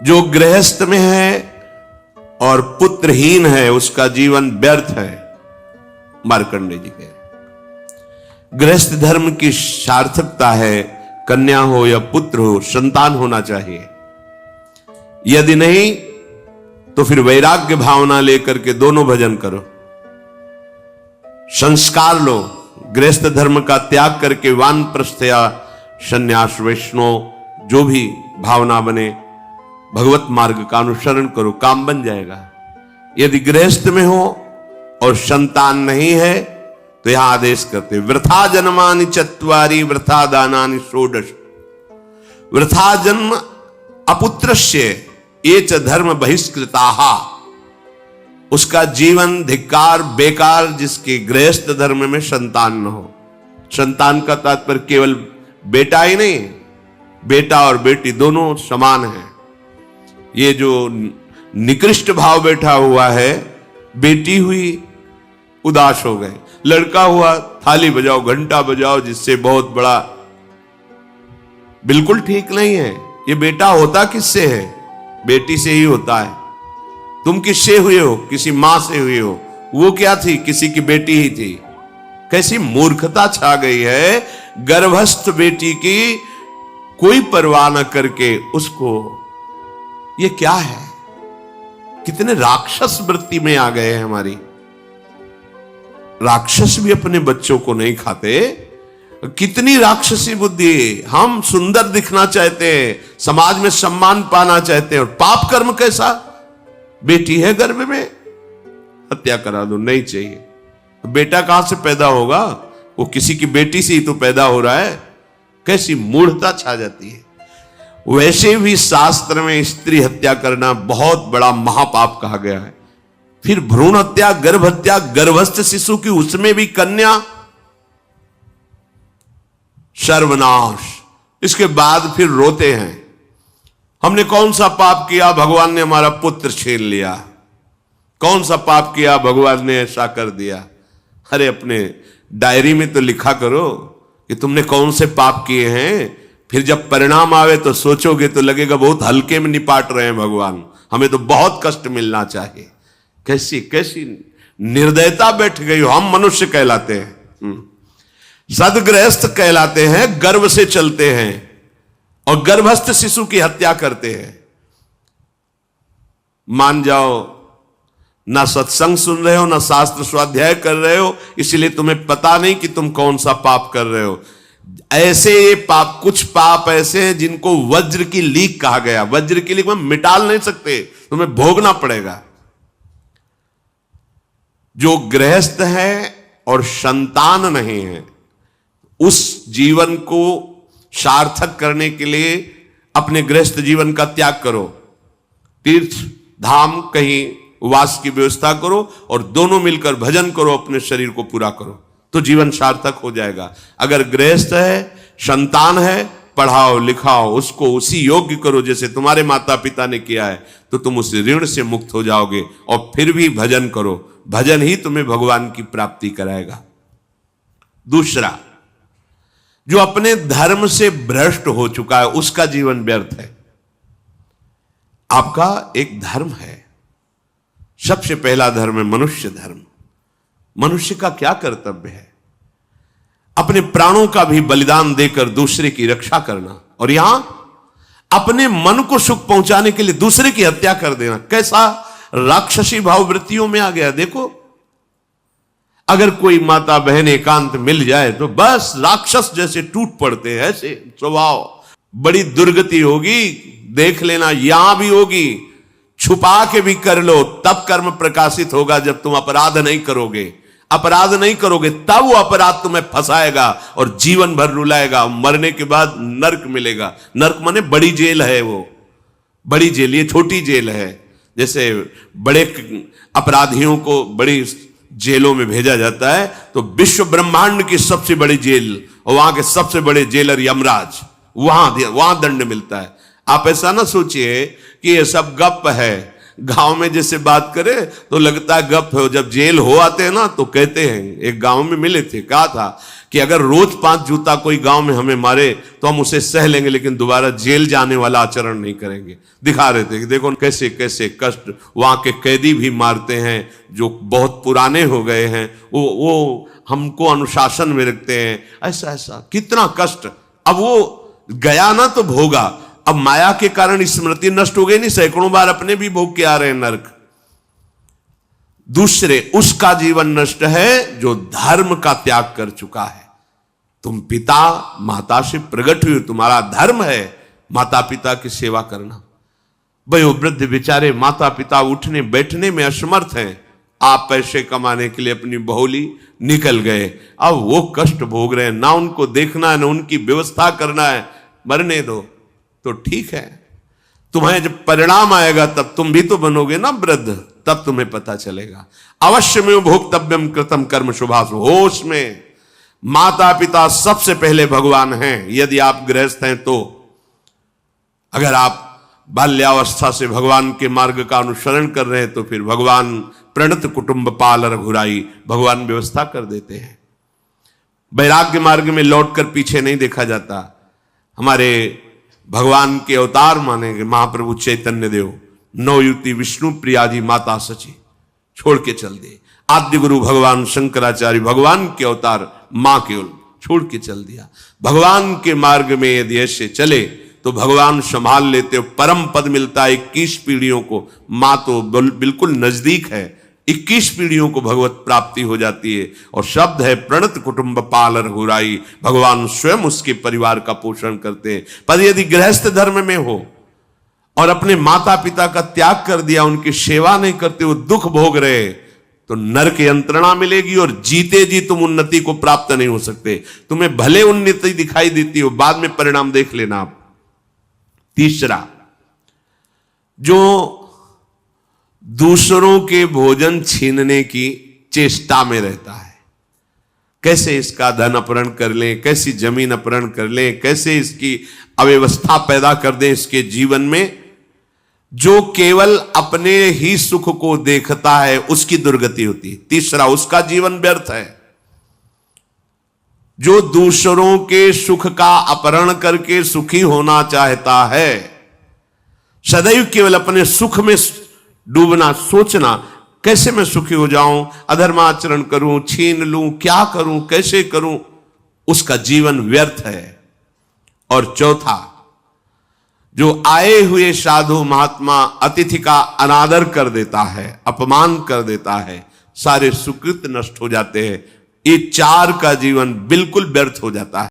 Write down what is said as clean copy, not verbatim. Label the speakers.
Speaker 1: जो गृहस्थ में है और पुत्रहीन है उसका जीवन व्यर्थ है। मार्कंडेय जी कह गृहस्थ धर्म की सार्थकता है कन्या हो या पुत्र हो, संतान होना चाहिए। यदि नहीं तो फिर वैराग्य भावना लेकर के दोनों भजन करो, संस्कार लो, गृहस्थ धर्म का त्याग करके वानप्रस्थ या संन्यास वैष्णव जो भी भावना बने भगवत मार्ग का अनुसरण करो, काम बन जाएगा। यदि गृहस्थ में हो और संतान नहीं है तो यहां आदेश करते वृथा जन्मानि चत्वारि वृथा दानानि षोडश। वृथा जन्म अपुत्रस्य ये च धर्म बहिष्कृताः, उसका जीवन धिक्कार बेकार जिसके गृहस्थ धर्म में संतान न हो। संतान का तात्पर्य केवल बेटा ही नहीं, बेटा और बेटी दोनों समान हैं। ये जो निकृष्ट भाव बैठा हुआ है, बेटी हुई उदास हो गए, लड़का हुआ थाली बजाओ घंटा बजाओ, जिससे बहुत बड़ा, बिल्कुल ठीक नहीं है। ये बेटा होता किससे है? बेटी से ही होता है। तुम किससे हुए हो? किसी मां से हुए हो। वो क्या थी? किसी की बेटी ही थी। कैसी मूर्खता छा गई है, गर्भस्थ बेटी की कोई परवाह न करके उसको, ये क्या है? कितने राक्षस वृत्ति में आ गए हैं हमारी। राक्षस भी अपने बच्चों को नहीं खाते। कितनी राक्षसी बुद्धि। हम सुंदर दिखना चाहते हैं, समाज में सम्मान पाना चाहते हैं, और पाप कर्म कैसा? बेटी है गर्भ में, हत्या करा दो, नहीं चाहिए। बेटा कहां से पैदा होगा? वो किसी की बेटी से ही तो पैदा हो रहा है। कैसी मूढ़ता छा जाती है। वैसे भी शास्त्र में स्त्री हत्या करना बहुत बड़ा महापाप कहा गया है। फिर भ्रूण हत्या, गर्भ हत्या, गर्भस्थ शिशु की, उसमें भी कन्या, सर्वनाश। इसके बाद फिर रोते हैं, हमने कौन सा पाप किया, भगवान ने हमारा पुत्र छीन लिया। कौन सा पाप किया, भगवान ने ऐसा कर दिया। अरे अपने डायरी में तो लिखा करो कि तुमने कौन से पाप किए हैं। फिर जब परिणाम आवे तो सोचोगे तो लगेगा बहुत हल्के में निपाट रहे हैं भगवान, हमें तो बहुत कष्ट मिलना चाहिए। कैसी कैसी निर्दयता बैठ गई हो। हम मनुष्य कहलाते हैं, सदगृहस्थ कहलाते हैं, गर्भ से चलते हैं और गर्भस्थ शिशु की हत्या करते हैं। मान जाओ, ना सत्संग सुन रहे हो, ना शास्त्र स्वाध्याय कर रहे हो, इसलिए तुम्हें पता नहीं कि तुम कौन सा पाप कर रहे हो। ऐसे ये पाप, कुछ पाप ऐसे हैं जिनको वज्र की लीक कहा गया। वज्र की लीक में मिटाल नहीं सकते, तुम्हें भोगना पड़ेगा। जो गृहस्थ है और संतान नहीं है, उस जीवन को सार्थक करने के लिए अपने गृहस्थ जीवन का त्याग करो। तीर्थ धाम कहीं वास की व्यवस्था करो और दोनों मिलकर भजन करो, अपने शरीर को पूरा करो, तो जीवन सार्थक हो जाएगा। अगर गृहस्थ है, संतान है, पढ़ाओ लिखाओ, उसको उसी योग्य करो जैसे तुम्हारे माता पिता ने किया है, तो तुम उस ऋण से मुक्त हो जाओगे। और फिर भी भजन करो, भजन ही तुम्हें भगवान की प्राप्ति कराएगा। दूसरा, जो अपने धर्म से भ्रष्ट हो चुका है उसका जीवन व्यर्थ है। आपका एक धर्म है, सबसे पहला धर्म है मनुष्य धर्म। मनुष्य का क्या कर्तव्य है? अपने प्राणों का भी बलिदान देकर दूसरे की रक्षा करना, और यहां अपने मन को सुख पहुंचाने के लिए दूसरे की हत्या कर देना। कैसा राक्षसी भाव वृत्तियों में आ गया। देखो, अगर कोई माता बहन एकांत मिल जाए तो बस राक्षस जैसे टूट पड़ते हैं। ऐसे स्वभाव, बड़ी दुर्गति होगी, देख लेना, यहां भी होगी। छुपा के भी कर लो, तब कर्म प्रकाशित होगा जब तुम अपराध नहीं करोगे। अपराध नहीं करोगे तब वो अपराध तुम्हें फंसाएगा और जीवन भर रुलाएगा। मरने के बाद नर्क मिलेगा। नर्क माने बड़ी जेल है, वो बड़ी जेल, ये छोटी जेल है। जैसे बड़े अपराधियों को बड़ी जेलों में भेजा जाता है, तो विश्व ब्रह्मांड की सबसे बड़ी जेल और वहां के सबसे बड़े जेलर यमराज, वहां दंड मिलता है। आप ऐसा ना सोचिए कि ये सब गप है। गांव में जैसे बात करे तो लगता है गप है, जब जेल हो आते हैं ना तो कहते हैं। एक गांव में मिले थे, कहा था कि अगर रोज 5 जूता कोई गांव में हमें मारे तो हम उसे सह लेंगे, लेकिन दोबारा जेल जाने वाला आचरण नहीं करेंगे। दिखा रहे थे कि देखो कैसे कैसे कष्ट वहां के कैदी भी मारते हैं जो बहुत पुराने हो गए हैं, वो हमको अनुशासन में रखते हैं, ऐसा ऐसा कितना कष्ट। अब वो गया ना तो भोगा, अब माया के कारण स्मृति नष्ट हो गई नहीं, सैकड़ों बार अपने भी भोग के आ रहे हैं नरक। दूसरे उसका जीवन नष्ट है जो धर्म का त्याग कर चुका है। तुम पिता माता से प्रकट हुए, तुम्हारा धर्म है माता पिता की सेवा करना। वयोवृद्ध बेचारे माता पिता उठने बैठने में असमर्थ हैं, आप पैसे कमाने के लिए अपनी बहुली निकल गए, अब वो कष्ट भोग रहे हैं, ना उनको देखना है ना उनकी व्यवस्था करना है। मरने दो तो ठीक है, तुम्हें जब परिणाम आएगा तब तुम भी तो बनोगे ना वृद्ध, तब तुम्हें पता चलेगा। अवश्य में भोक्तव्यम कृतम कर्म शुभाशु। होश में माता पिता सबसे पहले भगवान हैं, यदि आप गृहस्थ हैं तो। अगर आप बाल्यावस्था से भगवान के मार्ग का अनुसरण कर रहे हैं तो फिर भगवान प्रणत कुटुंब पाल रघुराई, भगवान व्यवस्था कर देते हैं। वैराग्य मार्ग में लौटकर पीछे नहीं देखा जाता। हमारे भगवान के अवतार मानेंगे महाप्रभु चैतन्य देव, नवयुति विष्णु प्रिया जी माता सची छोड़ के चल दिए। आद्य गुरु भगवान शंकराचार्य भगवान के अवतार मां केवल छोड़ के चल दिया। भगवान के मार्ग में यदि ऐसे चले तो भगवान संभाल लेते हो, परम पद मिलता है 21 पीढ़ियों को। मां तो बिल्कुल नजदीक है, 21 पीढ़ियों को भगवत प्राप्ति हो जाती है। और शब्द है प्रणत कुटुंब पाल रघुराई, भगवान स्वयं उसके परिवार का पोषण करते हैं। पर यदि गृहस्थ धर्म में हो और अपने माता पिता का त्याग कर दिया, उनकी सेवा नहीं करते, वो दुख भोग रहे, तो नरक यंत्रणा मिलेगी और जीते जी तुम उन्नति को प्राप्त नहीं हो सकते। तुम्हें भले उन्नति दिखाई देती हो, बाद में परिणाम देख लेना आप। तीसरा, जो दूसरों के भोजन छीनने की चेष्टा में रहता है, कैसे इसका धन अपहरण कर लें, कैसी जमीन अपहरण कर लें, कैसे इसकी अव्यवस्था पैदा कर दें इसके जीवन में, जो केवल अपने ही सुख को देखता है उसकी दुर्गति होती है। तीसरा, उसका जीवन व्यर्थ है। जो दूसरों के सुख का अपहरण करके सुखी होना चाहता है, सदैव केवल अपने सुख में डूबना, सोचना कैसे मैं सुखी हो जाऊं, अधर्माचरण करूं, छीन लूं, क्या करूं, कैसे करूं, उसका जीवन व्यर्थ है। और चौथा, जो आए हुए साधु महात्मा अतिथि का अनादर कर देता है, अपमान कर देता है, सारे सुकृत नष्ट हो जाते हैं। ये 4 का जीवन बिल्कुल व्यर्थ हो जाता है।